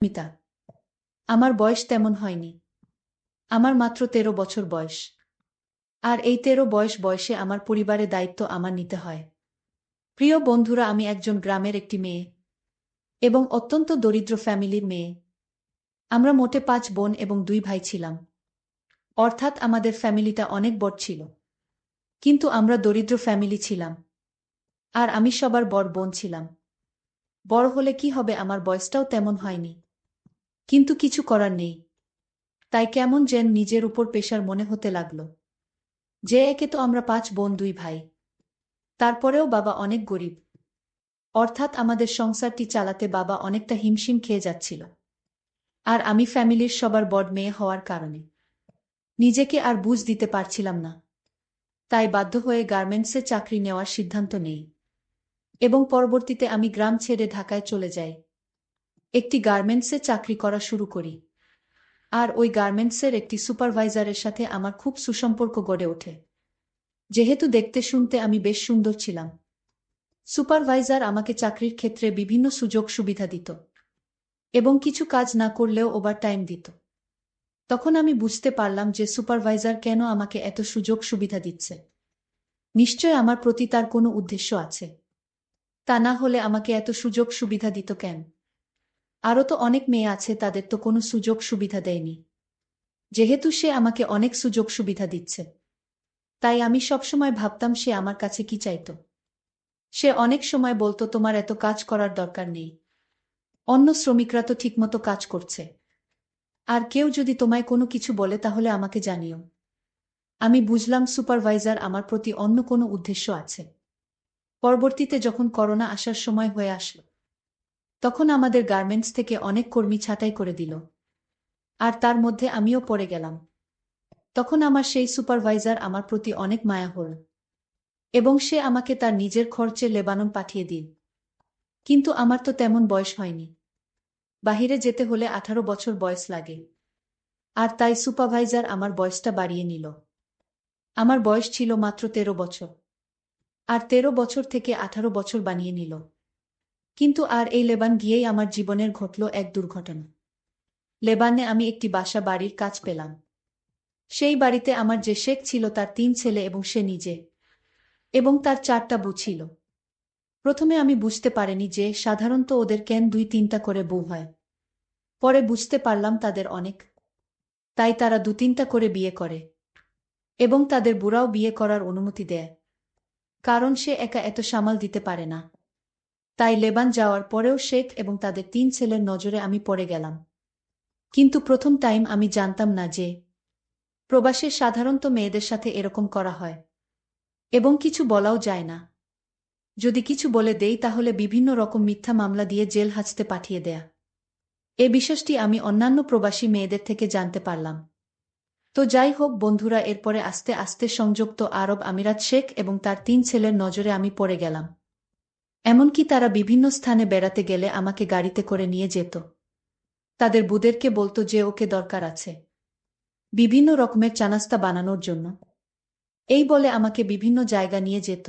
মিতা, আমার বয়স তেমন হয়নি। আমার মাত্র ১৩ বছর বয়স। আর এই ১৩ বয়সে আমার পরিবারের দায়িত্ব আমার নিতে হয়। প্রিয় বন্ধুরা, আমি একজন গ্রামের একটি মেয়ে এবং অত্যন্ত দরিদ্র ফ্যামিলির মেয়ে। আমরা মোটে ৫ বোন এবং ২ ভাই ছিলাম। অর্থাৎ আমাদের ফ্যামিলিটা অনেক বড় ছিল। কিন্তু আমরা দরিদ্র ফ্যামিলি ছিলাম। আর আমি সবার বড় বোন ছিলাম। বড় হলে কি হবে, আমার বয়সটাও তেমন হয়নি। কিন্তু কিছু করার নেই। তাই কেমন যেন নিজের উপর প্রেশার মনে হতে লাগল। যে একে তো আমরা ৫ বোন ২ ভাই। তারপরেও বাবা অনেক গরিব। অর্থাৎ আমাদের সংসারটি চালাতে বাবা অনেকটা হিমশিম খেয়ে যাচ্ছিল। আর আমি ফ্যামিলির সবার বড় মেয়ে হওয়ার কারণে নিজেকে আর বুঝ দিতে পারছিলাম না। তাই বাধ্য হয়ে গার্মেন্টসে চাকরি নেওয়ার সিদ্ধান্ত নেই এবং পরবর্তীতে আমি গ্রাম ছেড়ে ঢাকায় চলে যাই। একটি গার্মেন্টসে চাকরি করা শুরু করি। আর ওই গার্মেন্টসের একটি সুপারভাইজারের সাথে আমার খুব সুসম্পর্ক গড়ে ওঠে। যেহেতু দেখতে শুনতে আমি বেশ সুন্দর ছিলাম, সুপারভাইজার আমাকে চাকরির ক্ষেত্রে বিভিন্ন সুযোগ সুবিধা দিত এবং কিছু কাজ না করলেও ওভারটাইম দিত। তখন আমি বুঝতে পারলাম যে সুপারভাইজার কেন আমাকে এত সুযোগ সুবিধা দিচ্ছে। নিশ্চয় আমার প্রতি তার কোনো উদ্দেশ্য আছে। তা না হলে আমাকে এত সুযোগ সুবিধা দিত কেন? আরও তো অনেক মেয়ে আছে, তাদের তো কোনো সুযোগ সুবিধা দেয়নি। যেহেতু সে আমাকে অনেক সুযোগ সুবিধা দিচ্ছে, তাই আমি সবসময় ভাবতাম সে আমার কাছে কি চাইত। সে অনেক সময় বলতো, তোমার এত কাজ করার দরকার নেই, অন্য শ্রমিকরা তো ঠিকমতো কাজ করছে। আর কেউ যদি তোমায় কোনো কিছু বলে তাহলে আমাকে জানিও। আমি বুঝলাম সুপারভাইজার আমার প্রতি অন্য কোনো উদ্দেশ্য আছে। পরবর্তীতে যখন করোনা আসার সময় হয়ে আসলো, তখন আমাদের গার্মেন্টস থেকে অনেক কর্মী ছাঁটাই করে দিল। আর তার মধ্যে আমিও পড়ে গেলাম। তখন আমার সেই সুপারভাইজার আমার প্রতি অনেক মায়া হল এবং সে আমাকে তার নিজের খরচে লেবানন পাঠিয়ে দিল। কিন্তু আমার তো তেমন বয়স হয়নি। বাহিরে যেতে হলে ১৮ বছর বয়স লাগে। আর তাই সুপারভাইজার আমার বয়সটা বাড়িয়ে নিল। আমার বয়স ছিল মাত্র ১৩ বছর। আর ১৩ বছর থেকে ১৮ বছর বানিয়ে নিল। কিন্তু আর এই লেবান গিয়েই আমার জীবনের ঘটল এক দুর্ঘটনা। লেবানে আমি একটি বাসা বাড়ির কাজ পেলাম। সেই বাড়িতে আমার যে শেখ ছিল তার ৩ ছেলে এবং সে নিজে, এবং তার ৪টা বউ ছিল। প্রথমে আমি বুঝতে পারিনি যে সাধারণত ওদের কেন ২-৩টা করে বউ হয়। পরে বুঝতে পারলাম তাদের অনেক। তাই তারা ২-৩টা করে বিয়ে করে এবং তাদের বুড়াও বিয়ে করার অনুমতি দেয়। কারণ সে একা এত সামাল দিতে পারে না। তাই লেবান যাওয়ার পরেও শেখ এবং তাদের ৩ ছেলের নজরে আমি পড়ে গেলাম। কিন্তু প্রথম টাইম আমি জানতাম না যে প্রবাসে সাধারণত মেয়েদের সাথে এরকম করা হয় এবং কিছু বলাও যায় না। যদি কিছু বলে দেই তাহলে বিভিন্ন রকম মিথ্যা মামলা দিয়ে জেল হাজতে পাঠিয়ে দেয়া। এ বিষয়টি আমি অন্যান্য প্রবাসী মেয়েদের থেকে জানতে পারলাম। তো যাই হোক বন্ধুরা, এরপরে আস্তে আস্তে সংযুক্ত আরব আমিরাত শেখ এবং তার ৩ ছেলের নজরে আমি পড়ে গেলাম। এমনকি তারা বিভিন্ন স্থানে বেড়াতে গেলে আমাকে গাড়িতে করে নিয়ে যেত। তাদের বুদেরকে বলতো যে ওকে দরকার আছে বিভিন্ন রকমের চানাস্তা বানানোর জন্য। এই বলে আমাকে বিভিন্ন জায়গা নিয়ে যেত।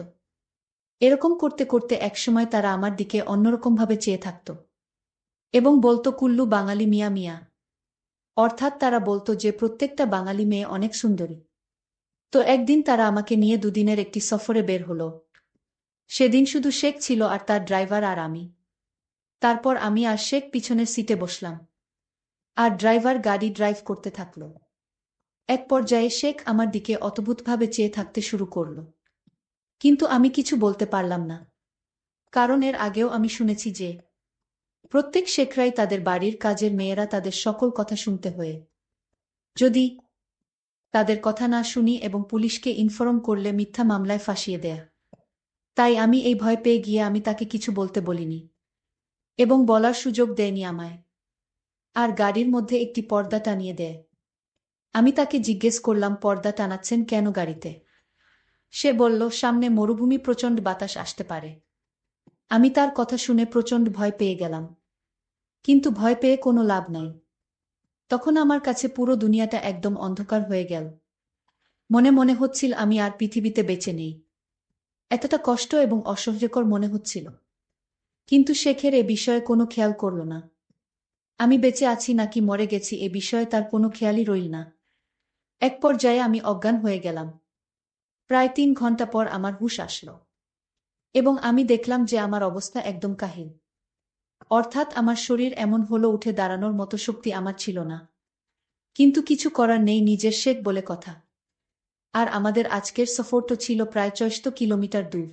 এরকম করতে করতে একসময় তারা আমার দিকে অন্যরকমভাবে চেয়ে থাকত এবং বলতো, কুল্লু বাঙালি মিয়া মিয়া। অর্থাৎ তারা বলতো যে প্রত্যেকটা বাঙালি মেয়ে অনেক সুন্দরী। তো একদিন তারা আমাকে নিয়ে দুদিনের একটি সফরে বের হলো। সেদিন শুধু শেখ ছিল আর তার ড্রাইভার আর আমি। তারপর আমি আর শেখ পিছনের সিটে বসলাম আর ড্রাইভার গাড়ি ড্রাইভ করতে থাকল। এক পর্যায়ে শেখ আমার দিকে অদ্ভুতভাবে চেয়ে থাকতে শুরু করল। কিন্তু আমি কিছু বলতে পারলাম না। কারণ এর আগেও আমি শুনেছি যে প্রত্যেক শেখরাই তাদের বাড়ির কাজের মেয়েরা তাদের সকল কথা শুনতে হয়ে, যদি তাদের কথা না শুনি এবং পুলিশকে ইনফর্ম করলে মিথ্যা মামলায় ফাঁসিয়ে দেয়া। তাই আমি এই ভয় পেয়ে গিয়ে আমি তাকে কিছু বলতে বলিনি এবং বলার সুযোগ দেয়নি আমায়। আর গাড়ির মধ্যে একটি পর্দা টানিয়ে দেয়। আমি তাকে জিজ্ঞেস করলাম, পর্দা টানাচ্ছেন কেন গাড়িতে? সে বলল, সামনে মরুভূমি, প্রচণ্ড বাতাস আসতে পারে। আমি তার কথা শুনে প্রচণ্ড ভয় পেয়ে গেলাম। কিন্তু ভয় পেয়ে কোনো লাভ নাই। তখন আমার কাছে পুরো দুনিয়াটা একদম অন্ধকার হয়ে গেল। মনে মনে হচ্ছিল আমি আর পৃথিবীতে বেঁচে নেই। এতটা কষ্ট এবং অসহ্যকর মনে হচ্ছিল। কিন্তু শেখের এ বিষয়ে কোনো খেয়াল করল না। আমি বেঁচে আছি নাকি মরে গেছি এ বিষয়ে তার কোনো খেয়ালই রইল না। এক পর্যায়ে আমি অজ্ঞান হয়ে গেলাম। প্রায় 3 ঘন্টা পর আমার হুঁশ আসলো এবং আমি দেখলাম যে আমার অবস্থা একদম কাহিল। অর্থাৎ আমার শরীর এমন হলো, উঠে দাঁড়ানোর মতো শক্তি আমার ছিল না। কিন্তু কিছু করার নেই, নিজের শেখ বলে কথা। আর আমাদের আজকের সফরটা ছিল প্রায় 600 কিলোমিটার দূর।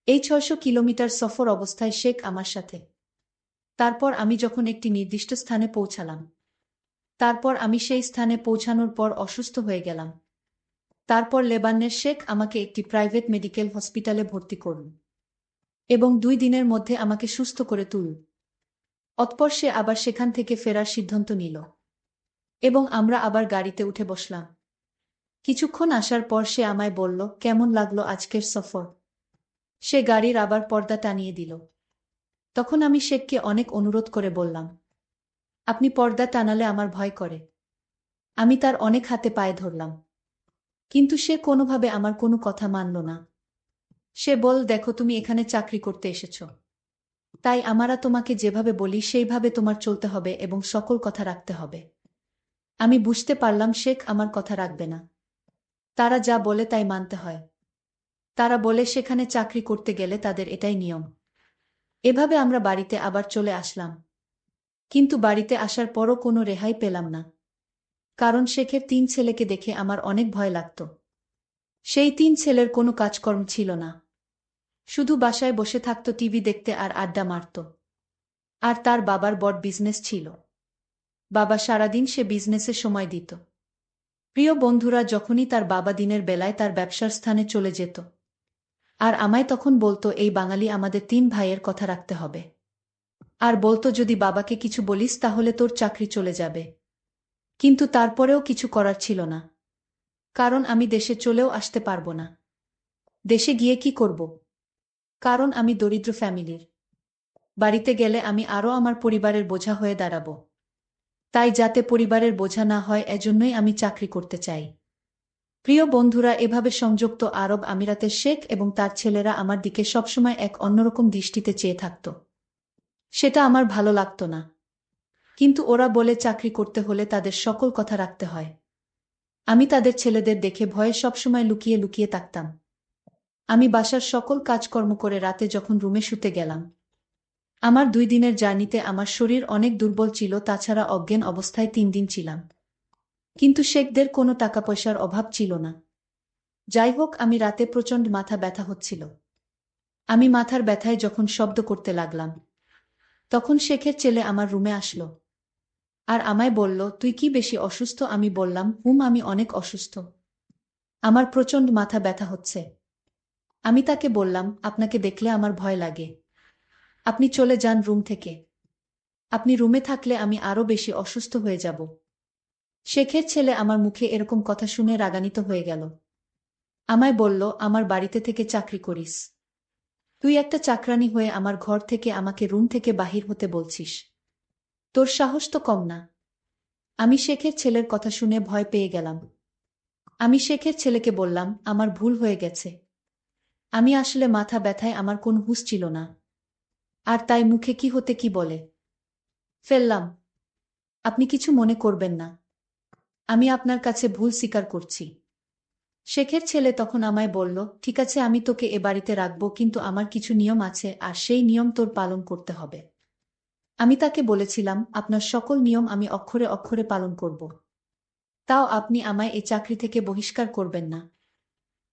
এই 600 কিলোমিটার সফর অবস্থায় শেখ আমার সাথে। তারপর আমি যখন একটি নির্দিষ্ট স্থানে পৌঁছালাম, তারপর আমি সেই স্থানে পৌঁছানোর পর অসুস্থ হয়ে গেলাম। তারপর লেবাননের শেখ আমাকে একটি প্রাইভেট মেডিকেল হসপিটালে ভর্তি করল এবং 2 দিনের মধ্যে আমাকে সুস্থ করে তুলল। অতঃপর সে আবার সেখান থেকে ফেরার সিদ্ধান্ত নিল এবং আমরা আবার গাড়িতে উঠে বসলাম। কিছুক্ষণ আসার পর সে আমায় বলল, কেমন লাগলো আজকের সফর? সে গাড়ির আবার পর্দা টানিয়ে দিল। তখন আমি শেখকে অনেক অনুরোধ করে বললাম, আপনি পর্দা টানালে আমার ভয় করে। আমি তার অনেক হাতে পায়ে ধরলাম, কিন্তু সে কোনোভাবে আমার কোনো কথা মানল না। সে বল, দেখো তুমি এখানে চাকরি করতে এসেছ, তাই আমরা তোমাকে যেভাবে বলি সেইভাবে তোমার চলতে হবে এবং সকল কথা রাখতে হবে। আমি বুঝতে পারলাম শেখ আমার কথা রাখবে না। তারা যা বলে তাই মানতে হয়। তারা বলে সেখানে চাকরি করতে গেলে তাদের এটাই নিয়ম। এভাবে আমরা বাড়িতে আবার চলে আসলাম। কিন্তু বাড়িতে আসার পরও কোনো রেহাই পেলাম না, কারণ শেখের 3 ছেলেকে দেখে আমার অনেক ভয় লাগত। সেই 3 ছেলের কোনো কাজকর্ম ছিল না, শুধু বাসায় বসে থাকত, টিভি দেখতে আর আড্ডা মারত। আর তার বাবার বড় বিজনেস ছিল। বাবা সারাদিন সে বিজনেসে সময় দিত। প্রিয় বন্ধুরা, যখনই তার বাবা দিনের বেলায় তার ব্যবসার স্থানে চলে যেত, আর আমায় তখন বলতো, এই বাঙালি আমাদের 3 ভাইয়ের কথা রাখতে হবে। আর বলতো, যদি বাবাকে কিছু বলিস তাহলে তোর চাকরি চলে যাবে। কিন্তু তারপরেও কিছু করার ছিল না, কারণ আমি দেশে চলেও আসতে পারবো না। দেশে গিয়ে কি করব? কারণ আমি দরিদ্র ফ্যামিলির। বাড়িতে গেলে আমি আরও আমার পরিবারের বোঝা হয়ে দাঁড়াবো। তাই যাতে পরিবারের বোঝা না হয়, এজন্যই আমি চাকরি করতে চাই। প্রিয় বন্ধুরা, এভাবে সংযুক্ত আরব আমিরাতের শেখ এবং তার ছেলেরা আমার দিকে সবসময় এক অন্যরকম দৃষ্টিতে চেয়ে থাকত। সেটা আমার ভালো লাগতো না। কিন্তু ওরা বলে চাকরি করতে হলে তাদের সকল কথা রাখতে হয়। আমি তাদের ছেলেদের দেখে ভয়ে সবসময় লুকিয়ে লুকিয়ে থাকতাম। আমি বাসার সকল কাজকর্ম করে রাতে যখন রুমে শুতে গেলাম, আমার 2 দিনের জার্নিতে আমার শরীর অনেক দুর্বল ছিল, তাছাড়া অজ্ঞান অবস্থায় 3 দিন ছিলাম। কিন্তু শেখদের কোনো টাকা পয়সার অভাব ছিল না। যাই হোক, আমি রাতে প্রচণ্ড মাথা ব্যথা হচ্ছিল। আমি মাথার ব্যথায় যখন শব্দ করতে লাগলাম, তখন শেখের ছেলে আমার রুমে আসলো আর আমায় বলল, তুই কি বেশি অসুস্থ? আমি বললাম, আমি অনেক অসুস্থ। আমার প্রচণ্ড মাথা ব্যথা হচ্ছে। আমি তাকে বললাম, আপনাকে দেখলে আমার ভয় লাগে। আপনি চলে যান রুম থেকে। আপনি রুমে থাকলে আমি আরও বেশি অসুস্থ হয়ে যাব। শেখের ছেলে আমার মুখে এরকম কথা শুনে রাগান্বিত হয়ে গেল। আমায় বলল, আমার বাড়িতে থেকে চাকরি করিস? তুই একটা চাকরানী হয়ে আমার ঘর থেকে আমাকে রুম থেকে বাহির হতে বলছিস? তোর সাহস তো কম না। আমি শেখের ছেলের কথা শুনে ভয় পেয়ে গেলাম। আমি শেখের ছেলেকে বললাম, আমার ভুল হয়ে গেছে। আমি আসলে মাথা ব্যথায় আমার কোনো হুঁশ ছিল না, আর তাই মুখে কি হতে কি বলে ফেললাম। আপনি কিছু মনে করবেন না, আমি আপনার কাছে ভুল স্বীকার করছি। শেখের ছেলে তখন আমায় বলল, ঠিক আছে, আমি তোকে এ বাড়িতে রাখব, কিন্তু আমার কিছু নিয়ম আছে আর সেই নিয়ম তোর পালন করতে হবে। আমি তাকে বলেছিলাম, আপনার সকল নিয়ম আমি অক্ষরে অক্ষরে পালন করব। তাও আপনি আমায় এই চাকরি থেকে বহিষ্কার করবেন না।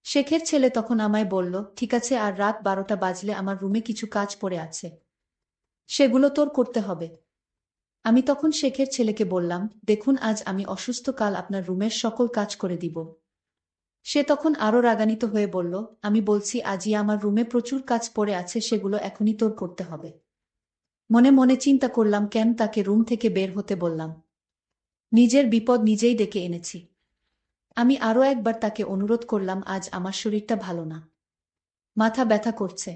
শেখের ছেলে তখন আমায় বলল, ঠিক আছে, আর রাত 12টা বাজলে আমার রুমে কিছু কাজ পড়ে আছে, সেগুলো তোর করতে হবে। আমি তখন শেখের ছেলেকে বললাম, দেখুন, আজ আমি অসুস্থ, কাল আপনার রুমের সকল কাজ করে দিব। সে তখন আরও রাগান্বিত হয়ে বলল, আমি বলছি, আজই আমার রুমে প্রচুর কাজ পড়ে আছে, সেগুলো এখনই তোর করতে হবে। মনে মনে চিন্তা করলাম, কেন তাকে রুম থেকে বের হতে বললাম? নিজের বিপদ নিজেই ডেকে এনেছি। আমি আরও একবার তাকে অনুরোধ করলাম, আজ আমার শরীরটা ভালো না, মাথা ব্যথা করছে।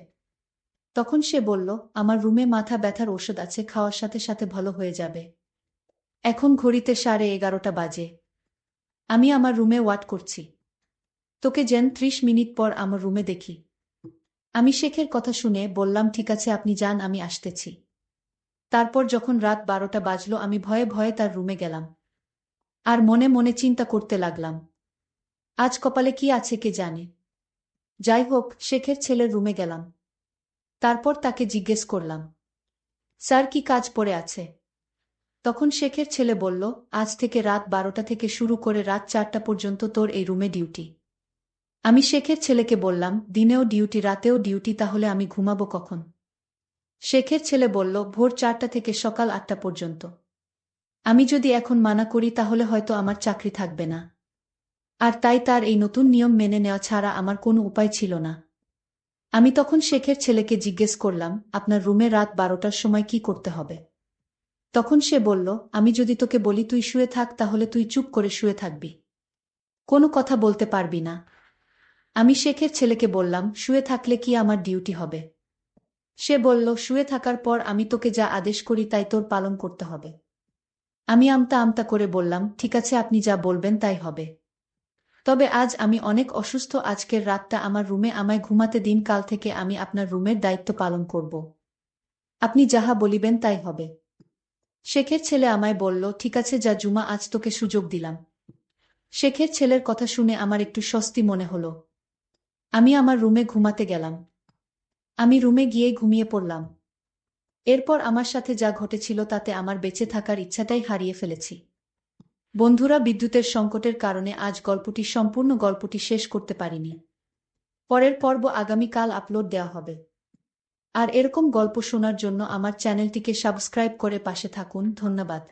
তখন সে বলল, আমার রুমে মাথা ব্যথার ওষুধ আছে, খাওয়ার সাথে সাথে ভালো হয়ে যাবে। এখন ঘড়িতে 11:30 বাজে। আমি আমার রুমে ওয়াট করছি। তোকে যেন 30 মিনিট পর আমার রুমে দেখি। আমি শেখের কথা শুনে বললাম, ঠিক আছে, আপনি যান, আমি আসতেছি। তারপর যখন রাত 12টা বাজল আমি ভয়ে ভয়ে তার রুমে গেলাম। আর মনে মনে চিন্তা করতে লাগলাম, আজ কপালে কি আছে কে জানে। যাই হোক, শেখের ছেলের রুমে গেলাম। তারপর তাকে জিজ্ঞেস করলাম, স্যার কি কাজ পড়ে আছে? তখন শেখের ছেলে বলল, আজ থেকে রাত 12টা থেকে শুরু করে রাত 4টা পর্যন্ত তোর এই রুমে ডিউটি। আমি শেখের ছেলেকে বললাম, দিনেও ডিউটি রাতেও ডিউটি, তাহলে আমি ঘুমাবো কখন? শেখের ছেলে বলল, ভোর 4টা থেকে সকাল 8টা পর্যন্ত। আমি যদি এখন মানা করি তাহলে হয়তো আমার চাকরি থাকবে না। আর তাই তার এই নতুন নিয়ম মেনে নেওয়া ছাড়া আমার কোনো উপায় ছিল না। আমি তখন শেখের ছেলেকে জিজ্ঞেস করলাম, আপনার রুমে রাত 12টার সময় কি করতে হবে? তখন সে বলল, আমি যদি তোকে বলি তুই শুয়ে থাক তাহলে তুই চুপ করে শুয়ে থাকবি, কোনো কথা বলতে পারবি না। আমি শেখের ছেলেকে বললাম, শুয়ে থাকলে কি আমার ডিউটি হবে? সে বলল, শুয়ে থাকার পর আমি তোকে যা আদেশ করি তাই তোর পালন করতে হবে। আমি আমতা আমতা করে বললাম, ঠিক আছে, আপনি যা বলবেন তাই হবে। তবে আজ আমি অনেক অসুস্থ, আজকের রাতটা আমার রুমে আমায় ঘুমাতে দিন, কাল থেকে আমি আপনার রুমের দায়িত্ব পালন করব। আপনি যাহা বলিবেন তাই হবে। শেখের ছেলে আমায় বলল, ঠিক আছে যা জুমা, আজ তোকে সুযোগ দিলাম। শেখের ছেলের কথা শুনে আমার একটু স্বস্তি মনে হলো। আমি আমার রুমে ঘুমাতে গেলাম। আমি রুমে গিয়ে ঘুমিয়ে পড়লাম। এরপর আমার সাথে যা ঘটেছিল তাতে আমার বেঁচে থাকার ইচ্ছাটাই হারিয়ে ফেলেছি। বন্ধুরা, বিদ্যুতের সংকটের কারণে আজ সম্পূর্ণ গল্পটি শেষ করতে পারিনি। পরের পর্ব আগামীকাল আপলোড দেওয়া হবে। আর এরকম গল্প শোনার জন্য আমার চ্যানেলটিকে সাবস্ক্রাইব করে পাশে থাকুন। ধন্যবাদ।